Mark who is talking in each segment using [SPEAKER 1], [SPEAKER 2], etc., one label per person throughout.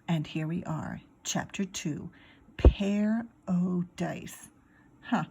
[SPEAKER 1] And here we are, Chapter 2, Pair o' Dice. Huh,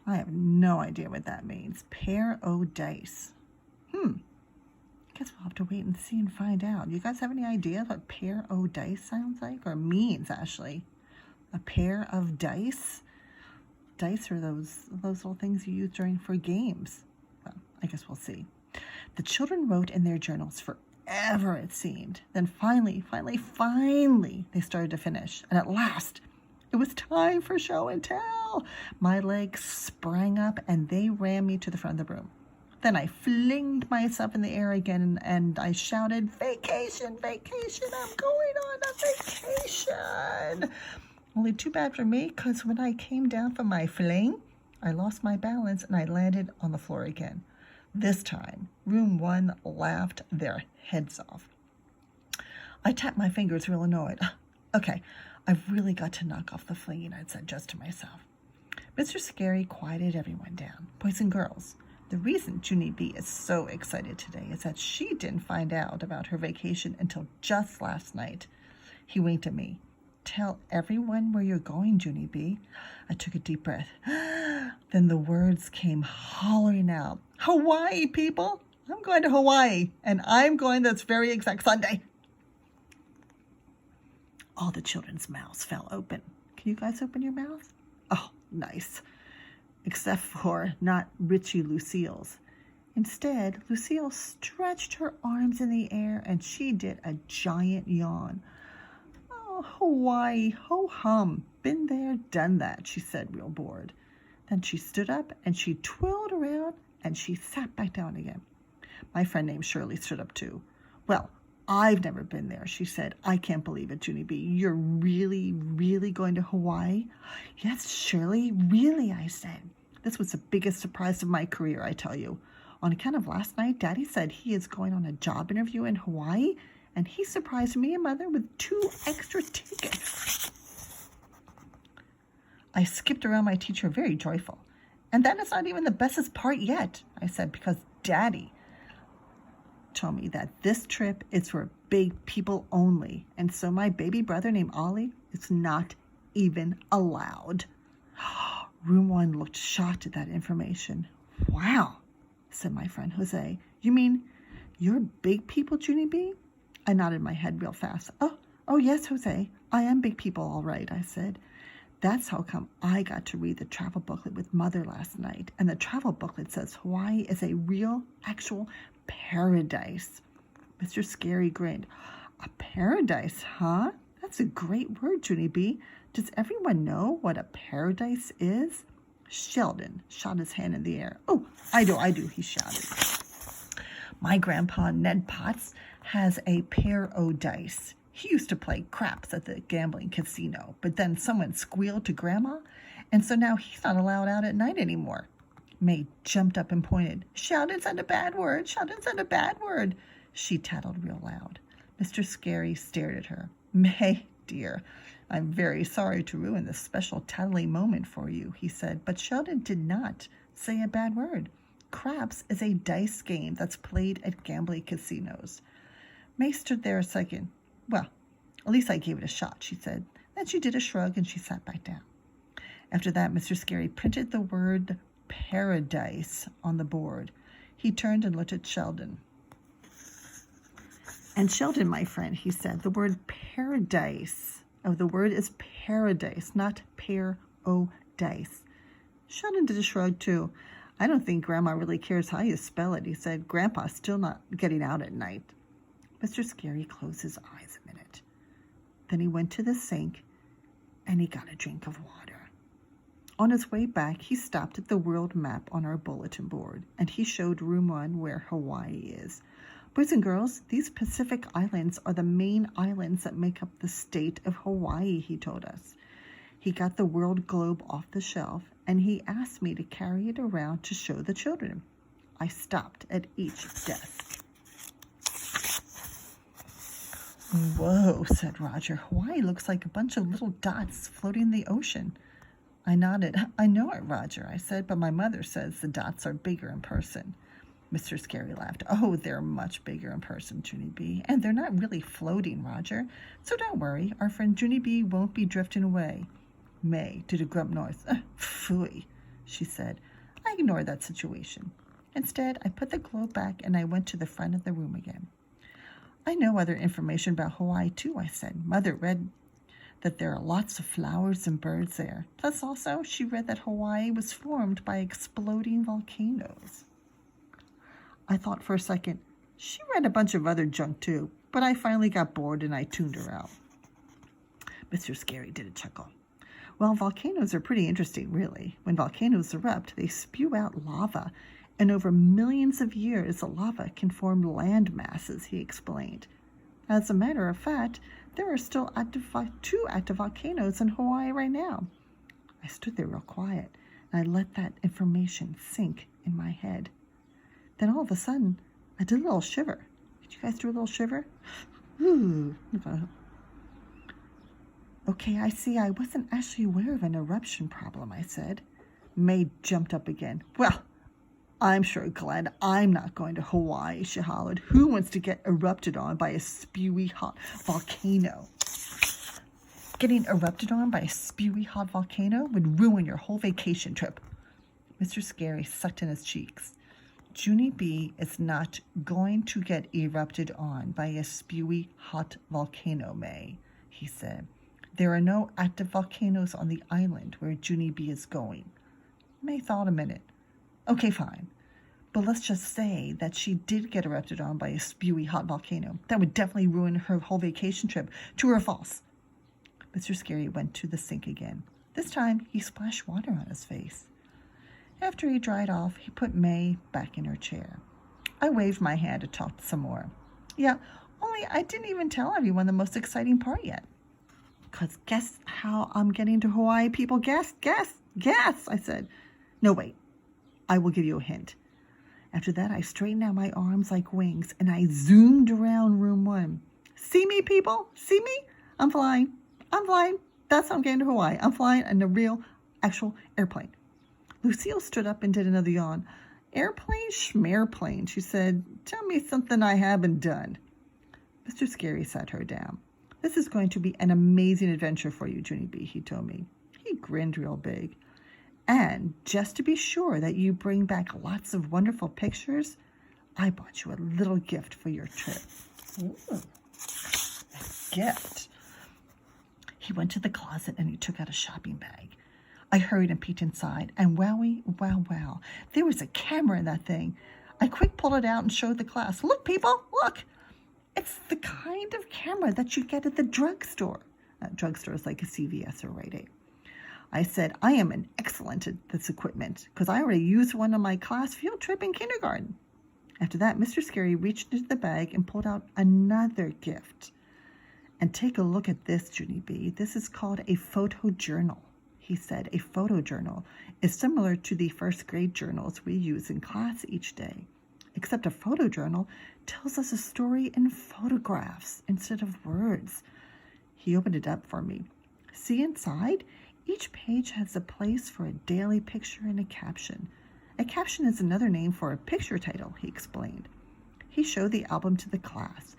[SPEAKER 1] I have no idea what that means. Pair o' dice. Guess we'll have to wait and see and find out. You guys have any idea what pair o' dice sounds like, or means, actually? A pair of dice? Dice are those little things you use for games. Well, I guess we'll see. The children wrote in their journals forever, it seemed. Then finally, they started to finish. And at last, it was time for show and tell. My legs sprang up and they ran me to the front of the room. Then I flinged myself in the air again and I shouted, "Vacation, vacation, I'm going on a vacation." Only too bad for me, because when I came down from my fling, I lost my balance and I landed on the floor again. This time, room 1 laughed their heads off. I tapped my fingers real annoyed. Okay, I've really got to knock off the flinging, I said just to myself. Mr. Scary quieted everyone down. Boys and girls, the reason Junie B is so excited today is that she didn't find out about her vacation until just last night. He winked at me. "Tell everyone where you're going, Junie B." I took a deep breath. Then the words came hollering out. "Hawaii, people! I'm going to Hawaii, and I'm going this very exact Sunday." All the children's mouths fell open. Can you guys open your mouth? Oh, nice. Except for not Richie Lucille's. Instead, Lucille stretched her arms in the air and she did a giant yawn. "Oh, Hawaii, ho-hum. Been there, done that," she said, real bored. Then she stood up and she twirled around and she sat back down again. My friend named Shirley stood up too. "Well, I've never been there," she said. "I can't believe it, Junie B. You're really, really going to Hawaii?" "Yes, Shirley, really," I said. "This was the biggest surprise of my career, I tell you. On account of last night, Daddy said he is going on a job interview in Hawaii, and he surprised me and Mother with 2 extra tickets." I skipped around my teacher very joyful. "And that is not even the bestest part yet," I said, "because Daddy told me that this trip is for big people only, and so my baby brother named Ollie is not even allowed." Room 1 looked shocked at that information. "Wow," said my friend Jose. "You mean you're big people, Junie B?" I nodded my head real fast. Oh, yes, Jose, I am big people, all right," I said. "That's how come I got to read the travel booklet with Mother last night, and the travel booklet says Hawaii is a real, actual paradise." Mr. Scary grinned. "A paradise, huh? That's a great word, Junie B. Does everyone know what a paradise is?" Sheldon shot his hand in the air. "Oh, I do, he shouted. "My grandpa, Ned Potts, has a pair o' dice. He used to play craps at the gambling casino, but then someone squealed to Grandma, and so now he's not allowed out at night anymore." May jumped up and pointed. "Sheldon said a bad word. Sheldon said a bad word," she tattled real loud. Mr. Scary stared at her. "May, dear, I'm very sorry to ruin this special tattling moment for you," he said, "but Sheldon did not say a bad word. Craps is a dice game that's played at gambling casinos." May stood there a second. "Well, at least I gave it a shot," she said. Then she did a shrug and she sat back down. After that, Mr. Scary printed the word paradise on the board. He turned and looked at Sheldon. "And Sheldon, my friend," he said, "the word paradise. The word is paradise, not pair o' dice." Sheldon did a shrug too. "I don't think Grandma really cares how you spell it," he said. "Grandpa's still not getting out at night." Mr. Scary closed his eyes a minute. Then he went to the sink and he got a drink of water. On his way back, he stopped at the world map on our bulletin board, and he showed room 1 where Hawaii is. "Boys and girls, these Pacific Islands are the main islands that make up the state of Hawaii," he told us. He got the world globe off the shelf, and he asked me to carry it around to show the children. I stopped at each desk. "Whoa," said Roger. "Hawaii looks like a bunch of little dots floating in the ocean." I nodded. "I know it, Roger," I said, "but my mother says the dots are bigger in person." Mr. Scary laughed. Oh, they're much bigger in person, Junie B. And they're not really floating, Roger. So don't worry, our friend Junie B won't be drifting away. May did a grump noise. Phooey, she said. I ignored that situation. Instead, I put the globe back and I went to the front of the room again. I know other information about Hawaii, too, I said. Mother read that there are lots of flowers and birds there. Plus, also, she read that Hawaii was formed by exploding volcanoes. I thought for a second. She read a bunch of other junk, too, but I finally got bored and I tuned her out. Mr. Scary did a chuckle. Well, volcanoes are pretty interesting, really. When volcanoes erupt, they spew out lava, and over millions of years, the lava can form land masses, he explained. As a matter of fact, there are still two active volcanoes in Hawaii right now. I stood there real quiet, and I let that information sink in my head. Then all of a sudden, I did a little shiver. Did you guys do a little shiver? Ooh. Okay, I see. I wasn't actually aware of an eruption problem, I said. May jumped up again. Well, I'm sure glad I'm not going to Hawaii, she hollered. Who wants to get erupted on by a spewy hot volcano? Getting erupted on by a spewy hot volcano would ruin your whole vacation trip. Mr. Scary sucked in his cheeks. Junie B is not going to get erupted on by a spewy hot volcano, May, he said. There are no active volcanoes on the island where Junie B is going. May thought a minute. Okay, fine. But let's just say that she did get erupted on by a spewy hot volcano. That would definitely ruin her whole vacation trip. True or false? Mr. Scary went to the sink again. This time, he splashed water on his face. After he dried off, he put May back in her chair. I waved my hand to talk some more. Yeah, only I didn't even tell everyone the most exciting part yet. Because guess how I'm getting to Hawaii, people? Guess, I said. No, wait. I will give you a hint. After that, I straightened out my arms like wings, and I zoomed around room 1. See me, people? See me? I'm flying. That's how I'm getting to Hawaii. I'm flying in a real, actual airplane. Lucille stood up and did another yawn. Airplane, schmairplane, she said. Tell me something I haven't done. Mr. Scary sat her down. This is going to be an amazing adventure for you, Junie B, he told me. He grinned real big. And just to be sure that you bring back lots of wonderful pictures, I bought you a little gift for your trip. Ooh, a gift. He went to the closet and he took out a shopping bag. I hurried and peeked inside, and wowie, wow, there was a camera in that thing. I quick pulled it out and showed the class. Look, people, look. It's the kind of camera that you get at the drugstore. Drugstore is like a CVS or Rite Aid. I said, I am an excellent at this equipment because I already used one on my class field trip in kindergarten. After that, Mr. Scary reached into the bag and pulled out another gift. And take a look at this, Junie B. This is called a photojournal. He said a photojournal is similar to the first grade journals we use in class each day, except a photojournal tells us a story in photographs instead of words. He opened it up for me. See inside? Each page has a place for a daily picture and a caption. A caption is another name for a picture title, he explained. He showed the album to the class.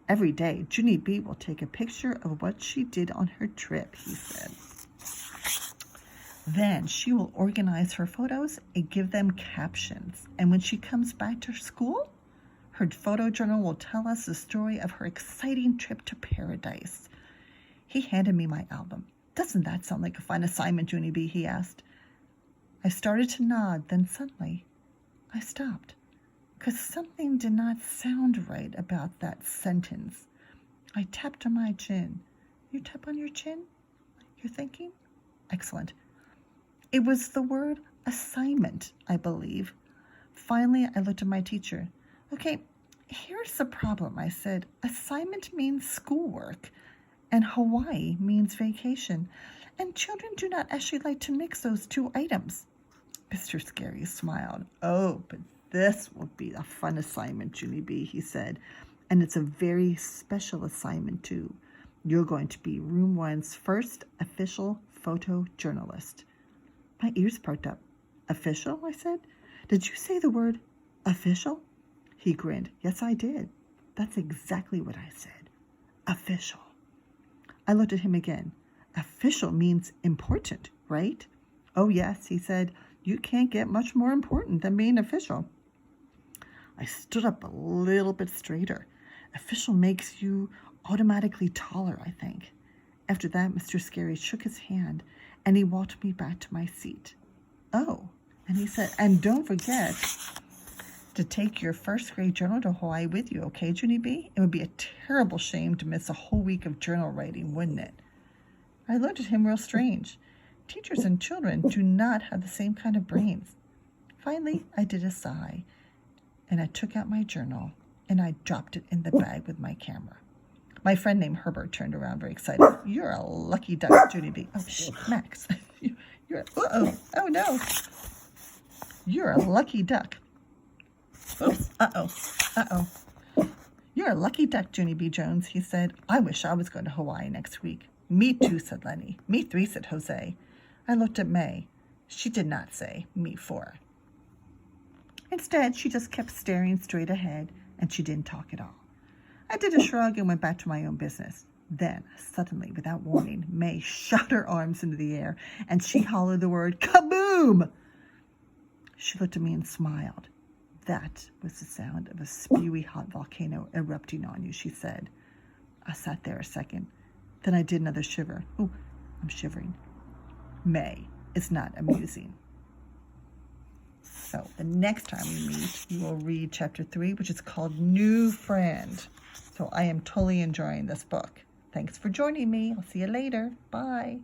[SPEAKER 1] Every day, Junie B will take a picture of what she did on her trip, he said. Then she will organize her photos and give them captions. And when she comes back to school, her photo journal will tell us the story of her exciting trip to paradise. He handed me my album. Doesn't that sound like a fun assignment, Junie B? He asked. I started to nod, then suddenly I stopped because something did not sound right about that sentence. I tapped on my chin. You tap on your chin? You're thinking? Excellent. It was the word assignment, I believe. Finally, I looked at my teacher. Okay, here's the problem, I said. Assignment means schoolwork, and Hawaii means vacation, and children do not actually like to mix those two items. Mr. Scary smiled. Oh, but this will be a fun assignment, Junie B, he said, and it's a very special assignment, too. You're going to be Room 1's first official photojournalist. My ears perked up. Official, I said. Did you say the word official? He grinned. Yes, I did. That's exactly what I said. Official. I looked at him again. Official means important, right? Oh, yes, he said. You can't get much more important than being official. I stood up a little bit straighter. Official makes you automatically taller, I think. After that, Mr. Scary shook his hand and he walked me back to my seat. Oh, and he said, and don't forget to take your first grade journal to Hawaii with you, okay, Junie B? It would be a terrible shame to miss a whole week of journal writing, wouldn't it? I looked at him real strange. Teachers and children do not have the same kind of brains. Finally, I did a sigh, and I took out my journal, and I dropped it in the bag with my camera. My friend named Herbert turned around very excited. You're a lucky duck, Junie B. Oh, shh, Max. Oh, no. You're a lucky duck. Oops, uh-oh. You're a lucky duck, Junie B. Jones, he said. I wish I was going to Hawaii next week. Me too, said Lenny. Me three, said Jose. I looked at May. She did not say me four. Instead, she just kept staring straight ahead, and she didn't talk at all. I did a shrug and went back to my own business. Then, suddenly, without warning, May shot her arms into the air, and she hollered the word, kaboom! She looked at me and smiled. That was the sound of a spewy hot volcano erupting on you, she said. I sat there a second. Then I did another shiver. Oh, I'm shivering. May, it's not amusing. So the next time we meet, we will read chapter 3, which is called New Friend. So I am totally enjoying this book. Thanks for joining me. I'll see you later. Bye.